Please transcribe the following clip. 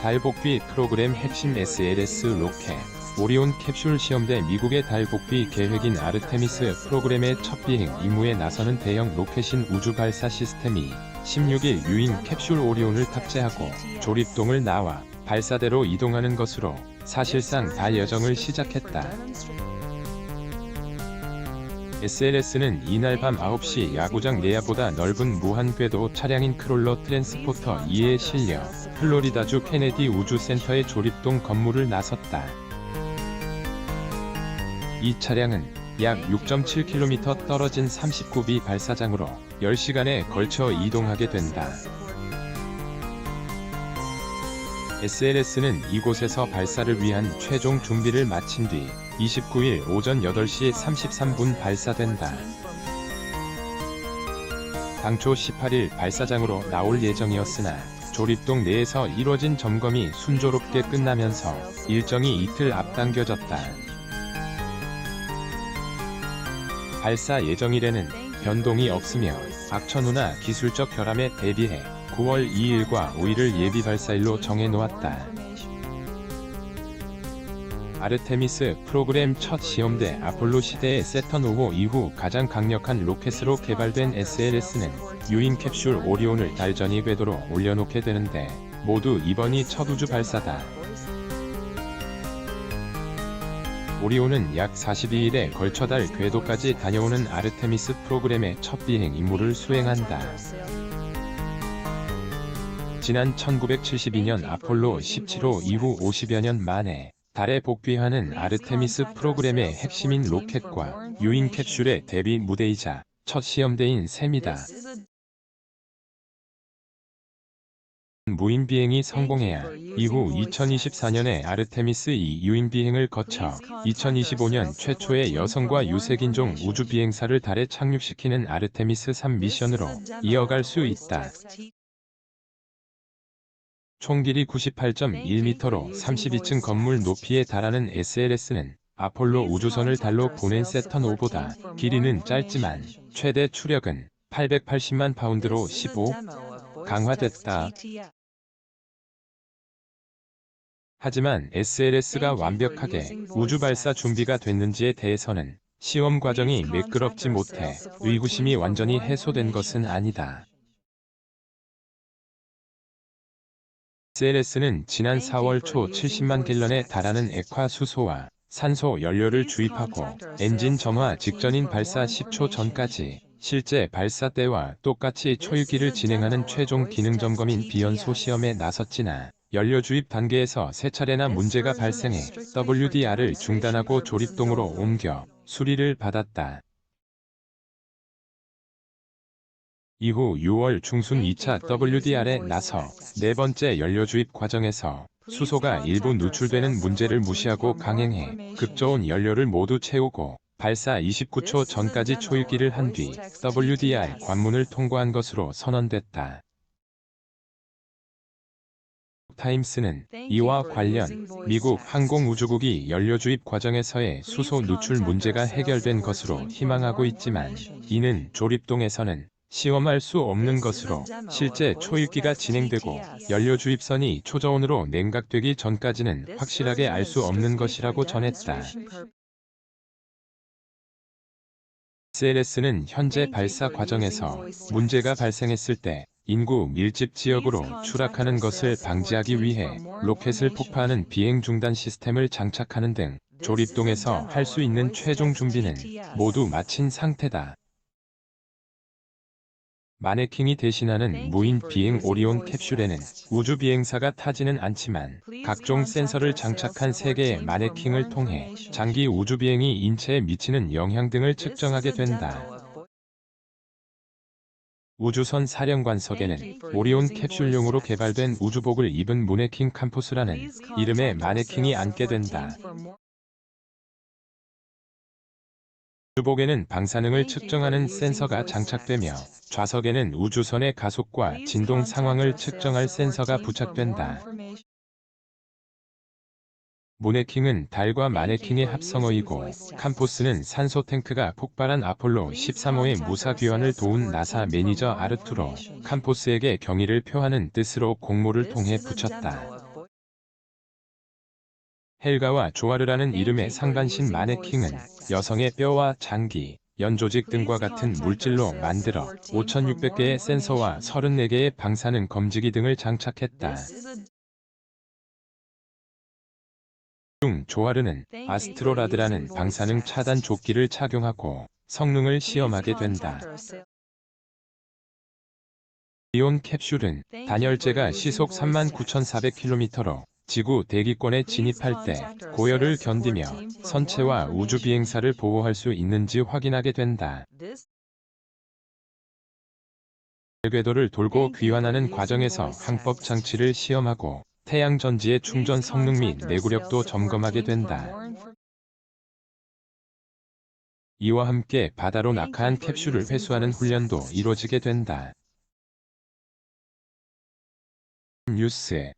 달 복귀 프로그램 핵심 SLS 로켓 오리온 캡슐 시험대 미국의 달 복귀 계획인 아르테미스 프로그램의 첫 비행 임무에 나서는 대형 로켓인 우주 발사 시스템이 16일 유인 캡슐 오리온을 탑재하고 조립동을 나와 발사대로 이동하는 것으로 사실상 달 여정을 시작했다. SLS는 이날 밤 9시 야구장 내야보다 넓은 무한 궤도 차량인 크롤러 트랜스포터 2에 실려 플로리다주 케네디 우주센터의 조립동 건물을 나섰다. 이 차량은 약 6.7km 떨어진 39B 발사장으로 10시간에 걸쳐 이동하게 된다. SLS는 이곳에서 발사를 위한 최종 준비를 마친 뒤 29일 오전 8시 33분 발사된다. 당초 18일 발사장으로 나올 예정이었으나 조립동 내에서 이뤄진 점검이 순조롭게 끝나면서 일정이 이틀 앞당겨졌다. 발사 예정일에는 변동이 없으며 악천후나 기술적 결함에 대비해 9월 2일과 5일을 예비 발사일로 정해놓았다. 아르테미스 프로그램 첫 시험대 아폴로 시대의 세턴 5호 이후 가장 강력한 로켓으로 개발된 SLS는 유인 캡슐 오리온을 달 전이 궤도로 올려놓게 되는데 모두 이번이 첫 우주 발사다. 오리온은 약 42일에 걸쳐 달 궤도까지 다녀오는 아르테미스 프로그램의 첫 비행 임무를 수행한다. 지난 1972년 아폴로 17호 이후 50여 년 만에 달에 복귀하는 아르테미스 프로그램의 핵심인 로켓과 유인 캡슐의 데뷔 무대이자 첫 시험대인 셈이다. 무인 비행이 성공해야 이후 2024년에 아르테미스 2 유인 비행을 거쳐 2025년 최초의 여성과 유색인종 우주 비행사를 달에 착륙시키는 아르테미스 3 미션으로 이어갈 수 있다. 총 길이 98.1m로 32층 건물 높이에 달하는 SLS는 아폴로 우주선을 달로 보낸 세턴 5보다 길이는 짧지만 최대 추력은 880만 파운드로 15 강화됐다. 하지만 SLS가 완벽하게 우주 발사 준비가 됐는지에 대해서는 시험 과정이 매끄럽지 못해 의구심이 완전히 해소된 것은 아니다. SLS는 지난 4월 초 70만 갤런에 달하는 액화 수소와 산소 연료를 주입하고 엔진 점화 직전인 발사 10초 전까지 실제 발사 때와 똑같이 초유기를 진행하는 최종 기능 점검인 비연소 시험에 나섰지나 연료 주입 단계에서 3차례나 문제가 발생해 WDR을 중단하고 조립동으로 옮겨 수리를 받았다. 이후 6월 중순 2차 WDR에 나서 네 번째 연료 주입 과정에서 수소가 일부 누출되는 문제를 무시하고 강행해 급저온 연료를 모두 채우고 발사 29초 전까지 초유기를 한 뒤 WDR 관문을 통과한 것으로 선언됐다. 타임스는 이와 관련 미국 항공우주국이 연료 주입 과정에서의 수소 누출 문제가 해결된 것으로 희망하고 있지만 이는 조립동에서는 시험할 수 없는 것으로 실제 초유기가 진행되고 연료 주입선이 초저온으로 냉각되기 전까지는 확실하게 알 수 없는 것이라고 전했다. SLS는 현재 발사 과정에서 문제가 발생했을 때 인구 밀집 지역으로 추락하는 것을 방지하기 위해 로켓을 폭파하는 비행 중단 시스템을 장착하는 등 조립동에서 할 수 있는 최종 준비는 모두 마친 상태다. 마네킹이 대신하는 무인 비행 오리온 캡슐에는 우주 비행사가 타지는 않지만 각종 센서를 장착한 3개의 마네킹을 통해 장기 우주 비행이 인체에 미치는 영향 등을 측정하게 된다. 우주선 사령관석에는 오리온 캡슐용으로 개발된 우주복을 입은 마네킹 캄포스라는 이름의 마네킹이 앉게 된다. 우주복에는 방사능을 측정하는 센서가 장착되며 좌석에는 우주선의 가속과 진동 상황을 측정할 센서가 부착된다. 마네킹은 달과 마네킹의 합성어이고 캄포스는 산소 탱크가 폭발한 아폴로 13호의 무사 귀환을 도운 나사 매니저 아르투로 캄포스에게 경의를 표하는 뜻으로 공모를 통해 붙였다. 헬가와 조아르라는 이름의 상반신 마네킹은 여성의 뼈와 장기, 연조직 등과 같은 물질로 만들어 5,600개의 센서와 34개의 방사능 검지기 등을 장착했다. 중 조아르는 아스트로라드라는 방사능 차단 조끼를 착용하고 성능을 시험하게 된다. 이온 캡슐은 단열재가 시속 39,400km로 지구 대기권에 진입할 때 고열을 견디며 선체와 우주 비행사를 보호할 수 있는지 확인하게 된다. 궤도를 돌고 귀환하는 과정에서 항법 장치를 시험하고 태양 전지의 충전 성능 및 내구력도 점검하게 된다. 이와 함께 바다로 낙하한 캡슐을 회수하는 훈련도 이루어지게 된다. 뉴스